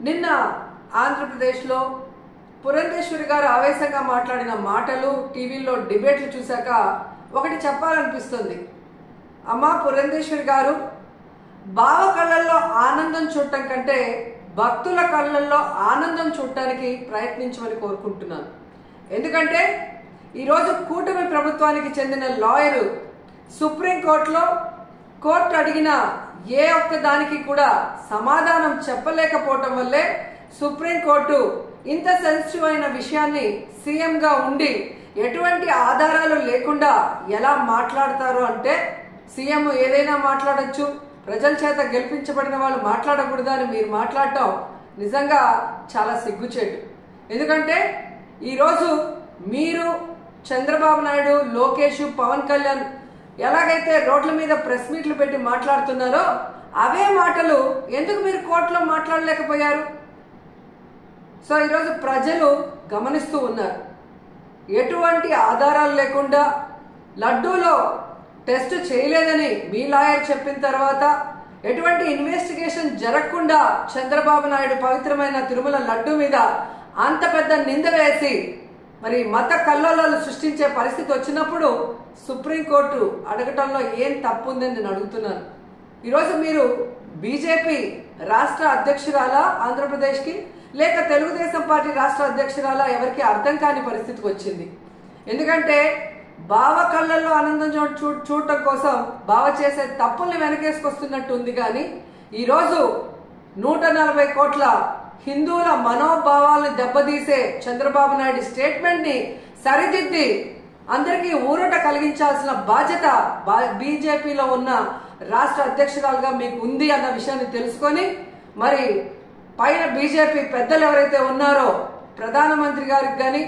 నిన్న ఆంధ్రప్రదేశ్లో పురంధేశ్వరి గారు ఆవేశంగా మాట్లాడిన మాటలు టీవీలో డిబేట్లు చూశాక ఒకటి చెప్పాలనిపిస్తుంది. అమ్మా పురంధేశ్వరి గారు, బావ కళ్ళల్లో ఆనందం చూడటం కంటే భక్తుల కళ్ళల్లో ఆనందం చూడటానికి ప్రయత్నించమని కోరుకుంటున్నాను. ఎందుకంటే ఈరోజు కూటమి ప్రభుత్వానికి చెందిన లాయరు సుప్రీంకోర్టులో కోర్టు అడిగిన ఏ ఒక్క దానికి కూడా సమాధానం చెప్పలేకపోవటం వల్లే సుప్రీంకోర్టు ఇంత సెన్సిటివ్ అయిన విషయాన్ని సీఎంగా ఉండి ఎటువంటి ఆధారాలు లేకుండా ఎలా మాట్లాడతారు అంటే, సీఎం ఏదైనా మాట్లాడచ్చు, ప్రజల చేత గెలిపించబడిన వాళ్ళు మాట్లాడకూడదు అని మీరు మాట్లాడటం నిజంగా చాలా సిగ్గుచేటు. ఎందుకంటే ఈరోజు మీరు చంద్రబాబు నాయుడు, లోకేష్, పవన్ కళ్యాణ్ ఎలాగైతే రోడ్ల మీద ప్రెస్ మీట్లు పెట్టి మాట్లాడుతున్నారో అవే మాటలు ఎందుకు మీరు కోర్టులో మాట్లాడలేకపోయారు? సో ఈరోజు ప్రజలు గమనిస్తూ ఉన్నారు. ఎటువంటి ఆధారాలు లేకుండా లడ్డూలో టెస్ట్ చేయలేదని మీ లాయర్ చెప్పిన తర్వాత, ఎటువంటి ఇన్వెస్టిగేషన్ జరగకుండా చంద్రబాబు నాయుడు పవిత్రమైన తిరుమల లడ్డూ మీద అంత పెద్ద నింద వేసి మరి మత కల్లోలాలు సృష్టించే పరిస్థితి వచ్చినప్పుడు సుప్రీంకోర్టు అడగటంలో ఏం తప్పు ఉందని నేను అడుగుతున్నాను. ఈరోజు మీరు బీజేపీ రాష్ట్ర అధ్యక్షురాలా ఆంధ్రప్రదేశ్కి, లేక తెలుగుదేశం పార్టీ రాష్ట్ర అధ్యక్షురాలా, ఎవరికి అర్థం కాని పరిస్థితికి వచ్చింది. ఎందుకంటే బావ కళ్ళల్లో ఆనందం చూడటం కోసం బావ చేసే తప్పుల్ని వెనకేసుకొస్తున్నట్టు ఉంది. కానీ ఈరోజు 140 కోట్ల హిందువుల మనోభావాలను దెబ్బతీసే చంద్రబాబు నాయుడు స్టేట్మెంట్ ని సరిదిద్ది అందరికీ ఊరట కలిగించాల్సిన బాధ్యత బీజేపీలో ఉన్న రాష్ట్ర అధ్యక్షురాలుగా మీకు ఉంది అన్న విషయాన్ని తెలుసుకొని, మరి పైన బీజేపీ పెద్దలు ఎవరైతే ఉన్నారో ప్రధానమంత్రి గారికి కానీ,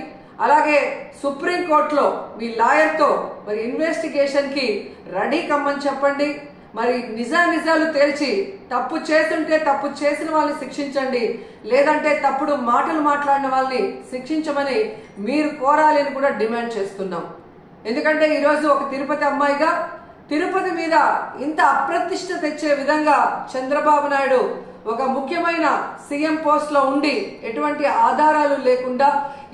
అలాగే సుప్రీంకోర్టులో మీ లాయర్తో మరి ఇన్వెస్టిగేషన్ కి రెడీ కమ్మని చెప్పండి. మరి నిజాలు తేల్చి తప్పు చేస్తుంటే తప్పు చేసిన వాళ్ళని శిక్షించండి, లేదంటే తప్పుడు మాటలు మాట్లాడిన వాళ్ళని శిక్షించమని మీరు కోరాలని కూడా డిమాండ్ చేస్తున్నాం. ఎందుకంటే ఈరోజు ఒక తిరుపతి అమ్మాయిగా తిరుపతి మీద ఇంత అప్రతిష్ట తెచ్చే విధంగా చంద్రబాబు నాయుడు ఒక ముఖ్యమైన సీఎం పోస్ట్ లో ఉండి ఎటువంటి ఆధారాలు లేకుండా,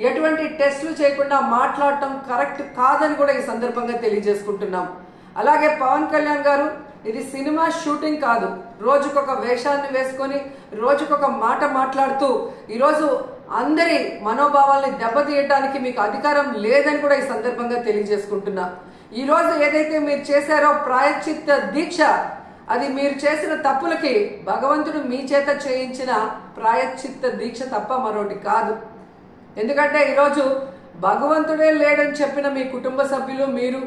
ఎటువంటి టెస్టులు చేయకుండా మాట్లాడటం కరెక్ట్ కాదని కూడా ఈ సందర్భంగా తెలియజేసుకుంటున్నాం. అలాగే పవన్ కళ్యాణ్ గారు, ఇది సినిమా షూటింగ్ కాదు. రోజుకొక వేషాన్ని వేసుకొని రోజుకొక మాట మాట్లాడుతూ ఈరోజు అందరి మనోభావాల్ని దెబ్బతీయటానికి మీకు అధికారం లేదని కూడా ఈ సందర్భంగా తెలియజేసుకుంటున్నా. ఈ రోజు ఏదైతే మీరు చేశారో ప్రాయశ్చిత్త దీక్ష, అది మీరు చేసిన తప్పులకి భగవంతుడు మీ చేత చేయించిన ప్రాయశ్చిత్త దీక్ష తప్ప మరొకటి కాదు. ఎందుకంటే ఈరోజు భగవంతుడే లేడని చెప్పిన మీ కుటుంబ సభ్యులు, మీరు,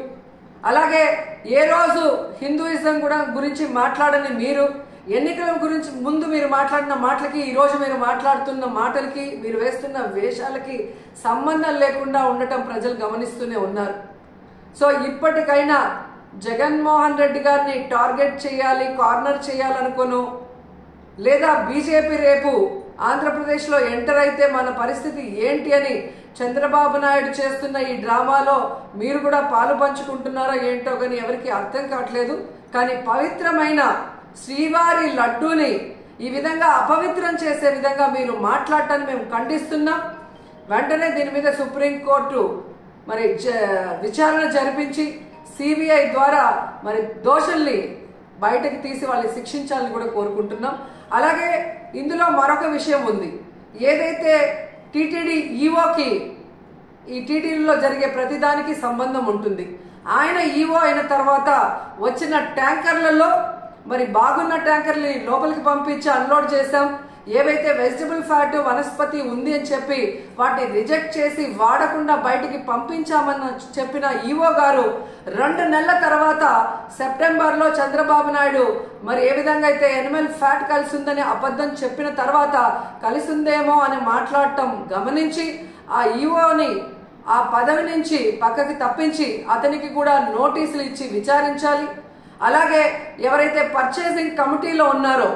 అలాగే ఏ రోజు హిందూయిజం కూడా గురించి మాట్లాడని మీరు, ఎన్నికల గురించి ముందు మీరు మాట్లాడిన మాటలకి ఈ రోజు మీరు మాట్లాడుతున్న మాటలకి, మీరు వేస్తున్న వేషాలకి సంబంధం లేకుండా ఉండటం ప్రజలు గమనిస్తూనే ఉన్నారు. సో ఇప్పటికైనా జగన్మోహన్ రెడ్డి గారిని టార్గెట్ చేయాలి, కార్నర్ చేయాలనుకోను, లేదా బీజేపీ రేపు ఆంధ్రప్రదేశ్లో ఎంటర్ అయితే మన పరిస్థితి ఏంటి అని చంద్రబాబు నాయుడు చేస్తున్న ఈ డ్రామాలో మీరు కూడా పాలు పంచుకుంటున్నారో ఏంటో కానీ ఎవరికి అర్థం కావట్లేదు. కానీ పవిత్రమైన శ్రీవారి లడ్డూని ఈ విధంగా అపవిత్రం చేసే విధంగా మీరు మాట్లాడటాన్ని మేము ఖండిస్తున్నాం. వెంటనే దీని మీద సుప్రీంకోర్టు మరి విచారణ జరిపించి సిబిఐ ద్వారా మరి దోషుల్ని బయటకు తీసి వాళ్ళని శిక్షించాలని కూడా కోరుకుంటున్నాం. అలాగే ఇందులో మరొక విషయం ఉంది. ఏదైతే టీటీడీ ఈఓకి ఈ టీటీడీలో జరిగే ప్రతిదానికి సంబంధం ఉంటుంది. ఆయన ఈఓ అయిన తర్వాత వచ్చిన ట్యాంకర్లలో మరి బాగున్న ట్యాంకర్ని లోపలికి పంపించి అన్లోడ్ చేశాం. ఏవైతే వెజిటబుల్ ఫ్యాట్, వనస్పతి ఉంది అని చెప్పి వాటిని రిజెక్ట్ చేసి వాడకుండా బయటికి పంపించామని చెప్పిన ఈఓ గారు 2 నెలల తర్వాత సెప్టెంబర్లో చంద్రబాబు నాయుడు మరి ఏ విధంగా అయితే ఎనిమల్ ఫ్యాట్ కలిసి ఉందని అబద్ధం చెప్పిన తర్వాత కలిసి ఉందేమో అని మాట్లాడటం గమనించి ఆ ఈఓని ఆ పదవి నుంచి పక్కకి తప్పించి అతనికి కూడా నోటీసులు ఇచ్చి విచారించాలి. అలాగే ఎవరైతే పర్చేసింగ్ కమిటీలో ఉన్నారో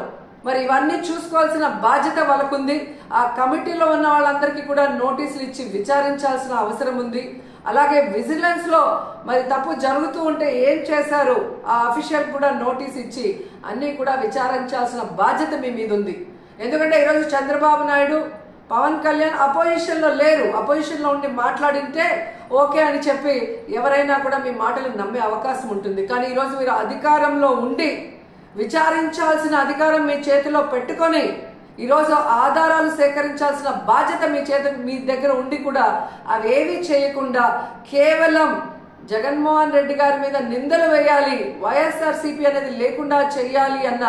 మరి ఇవన్నీ చూసుకోవాల్సిన బాధ్యత వాళ్ళకుంది. ఆ కమిటీలో ఉన్న వాళ్ళందరికీ కూడా నోటీసులు ఇచ్చి విచారించాల్సిన అవసరం ఉంది. అలాగే విజిలెన్స్ లో మరి తప్పు జరుగుతూ ఉంటే ఏం చేశారు ఆ అఫీషియల్ కూడా నోటీస్ ఇచ్చి అన్ని కూడా విచారించాల్సిన బాధ్యత మీ మీద ఉంది. ఎందుకంటే ఈరోజు చంద్రబాబు నాయుడు, పవన్ కళ్యాణ్ అపోజిషన్లో లేరు. అపోజిషన్లో ఉండి మాట్లాడింటే ఓకే అని చెప్పి ఎవరైనా కూడా మీ మాటలు నమ్మే అవకాశం ఉంటుంది. కానీ ఈరోజు మీరు అధికారంలో ఉండి విచారించాల్సిన అధికారం మీ చేతిలో పెట్టుకొని ఈరోజు ఆధారాలు సేకరించాల్సిన బాధ్యత మీ దగ్గర ఉండి కూడా అవేవి చేయకుండా కేవలం జగన్మోహన్ రెడ్డి గారి మీద నిందలు వేయాలి, వైఎస్ఆర్సీపీ అనేది లేకుండా చేయాలి అన్న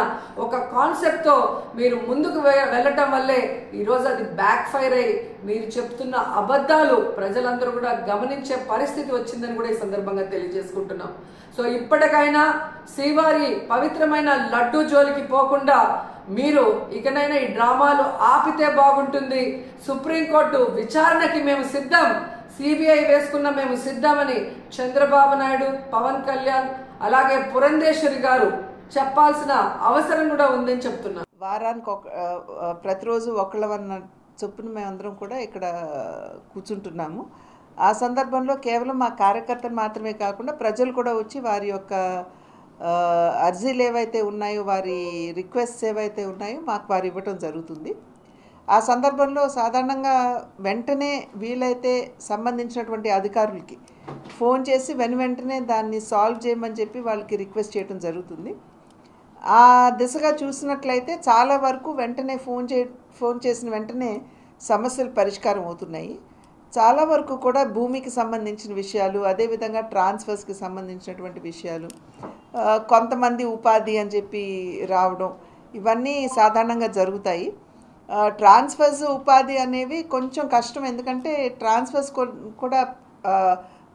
ఒక కాన్సెప్ట్తో మీరు ముందుకు వెళ్ళటం వల్లే ఈరోజు అది బ్యాక్ ఫైర్ అయ్యి మీరు చెప్తున్న అబద్ధాలు ప్రజలందరూ కూడా గమనించే పరిస్థితి వచ్చిందని కూడా ఈ సందర్భంగా తెలియజేసుకుంటున్నాం. సో ఇప్పటికైనా శ్రీవారి పవిత్రమైన లడ్డు జోలికి పోకుండా మీరు ఇకనైనా ఈ డ్రామాలు ఆపితే బాగుంటుంది. సుప్రీంకోర్టు విచారణకి మేము సిద్ధం, సిబిఐ వేసుకున్న మేము సిద్ధమని చంద్రబాబు నాయుడు, పవన్ కళ్యాణ్ అలాగే పురంధేశ్వరి గారు చెప్పాల్సిన అవసరం కూడా ఉందని చెప్తున్నారు. వారానికి ప్రతిరోజు ఒకళ్ళవన్న చొప్పున మేమందరం కూడా ఇక్కడ కూర్చుంటున్నాము. ఆ సందర్భంలో కేవలం మా కార్యకర్తలు మాత్రమే కాకుండా ప్రజలు కూడా వచ్చి వారి యొక్క అర్జీలు ఏవైతే ఉన్నాయో, వారి రిక్వెస్ట్స్ ఏవైతే ఉన్నాయో మాకు వారు ఇవ్వటం జరుగుతుంది. ఆ సందర్భంలో సాధారణంగా వెంటనే వీలైతే సంబంధించినటువంటి అధికారులకి ఫోన్ చేసి వెంటనే దాన్ని సాల్వ్ చేయమని చెప్పి వాళ్ళకి రిక్వెస్ట్ చేయడం జరుగుతుంది. ఆ దిశగా చూసినట్లయితే చాలా వరకు వెంటనే ఫోన్ చేసిన వెంటనే సమస్యలు పరిష్కారం అవుతున్నాయి. చాలా వరకు కూడా భూమికి సంబంధించిన విషయాలు, అదేవిధంగా ట్రాన్స్ఫర్స్కి సంబంధించినటువంటి విషయాలు, కొంతమంది ఉపాధి అని చెప్పి రావడం, ఇవన్నీ సాధారణంగా జరుగుతాయి. ట్రాన్స్ఫర్స్, ఉపాధి అనేవి కొంచెం కష్టం. ఎందుకంటే ట్రాన్స్ఫర్స్ కూడా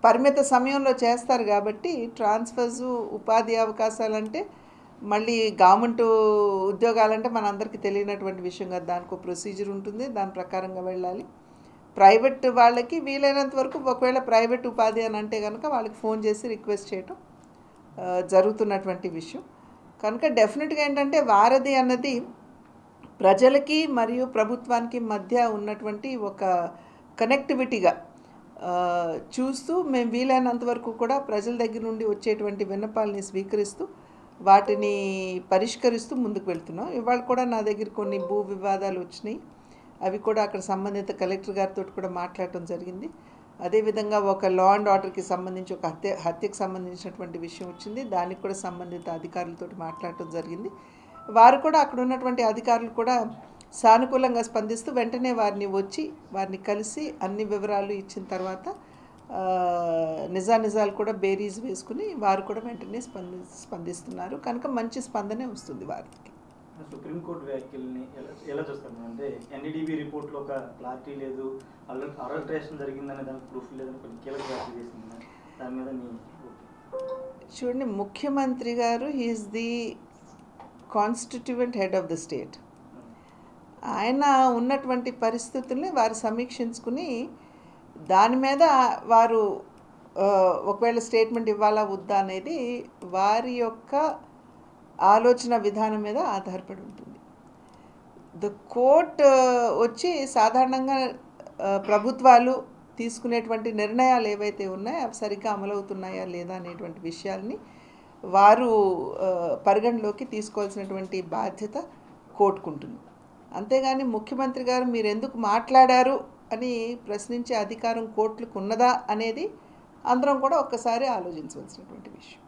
పరిమిత సమయంలో చేస్తారు కాబట్టి ట్రాన్స్ఫర్స్, ఉపాధి అవకాశాలంటే మళ్ళీ గవర్నమెంట్ ఉద్యోగాలంటే మనందరికీ తెలియనటువంటి విషయం కదా. దానికి ఒక ప్రొసీజర్ ఉంటుంది, దాని ప్రకారంగా వెళ్ళాలి. ప్రైవేట్ వాళ్ళకి వీలైనంత వరకు ఒకవేళ ప్రైవేట్ ఉపాధి అని అంటే కనుక వాళ్ళకి ఫోన్ చేసి రిక్వెస్ట్ చేయటం జరుగుతున్నటువంటి విషయం. కనుక డెఫినెట్గా ఏంటంటే వారధి అన్నది ప్రజలకి మరియు ప్రభుత్వానికి మధ్య ఉన్నటువంటి ఒక కనెక్టివిటీగా చూస్తూ మేము వీలైనంత వరకు కూడా ప్రజల దగ్గర నుండి వచ్చేటువంటి విన్నపాలని స్వీకరిస్తూ వాటిని పరిష్కరిస్తూ ముందుకు వెళ్తున్నాం. ఇవాళ కూడా నా దగ్గర కొన్ని భూ వివాదాలు వచ్చినాయి. అవి కూడా అక్కడ సంబంధిత కలెక్టర్ గారితో కూడా మాట్లాడటం జరిగింది. అదేవిధంగా ఒక లా అండ్ ఆర్డర్కి సంబంధించి ఒక హత్యకు సంబంధించినటువంటి విషయం వచ్చింది. దానికి కూడా సంబంధిత అధికారులతో మాట్లాడటం జరిగింది. వారు కూడా అక్కడ ఉన్నటువంటి అధికారులు కూడా సానుకూలంగా స్పందిస్తూ వెంటనే వారిని కలిసి అన్ని వివరాలు ఇచ్చిన తర్వాత నిజాలు కూడా బేరీజ్ వేసుకుని వారు కూడా వెంటనే స్పందిస్తున్నారు. కనుక మంచి స్పందనే వస్తుంది వారికి. సుప్రీంకోర్టు వ్యాఖ్యల్ని ఎలా చూస్తారు? అంటే ఎన్డీటీవీ రిపోర్ట్లో ఒక క్లారిటీ లేదు, అరెస్ట్రేషన్ జరిగిందనే దానికి ప్రూఫ్ లేదని కొన్ని కీలక వ్యాఖ్యలు చేసింది. దాని మీద చూడండి, ముఖ్యమంత్రి గారు is the constituent head of the state. ఆయన ఉన్నటువంటి పరిస్థితుల్ని వారు సమీక్షించుకుని దాని మీద వారు ఒకవేళ స్టేట్మెంట్ ఇవ్వాలా వద్దా అనేది వారి యొక్క ఆలోచన విధానం మీద ఆధారపడి ఉంటుంది. ద కోర్ట్ వచ్చి సాధారణంగా ప్రభుత్వాలు తీసుకునేటువంటి నిర్ణయాలు ఏవైతే ఉన్నాయో అవి సరిగ్గా అమలవుతున్నాయా లేదా అనేటువంటి విషయాల్ని వారు పరిగణలోకి తీసుకోవాల్సినటువంటి బాధ్యత కోర్టుకుంటుంది. అంతేగాని ముఖ్యమంత్రి గారు మీరు ఎందుకు మాట్లాడారు అని ప్రశ్నించే అధికారం కోర్టులకు ఉన్నదా అనేది అందరం కూడా ఒక్కసారి ఆలోచించవలసినటువంటి విషయం.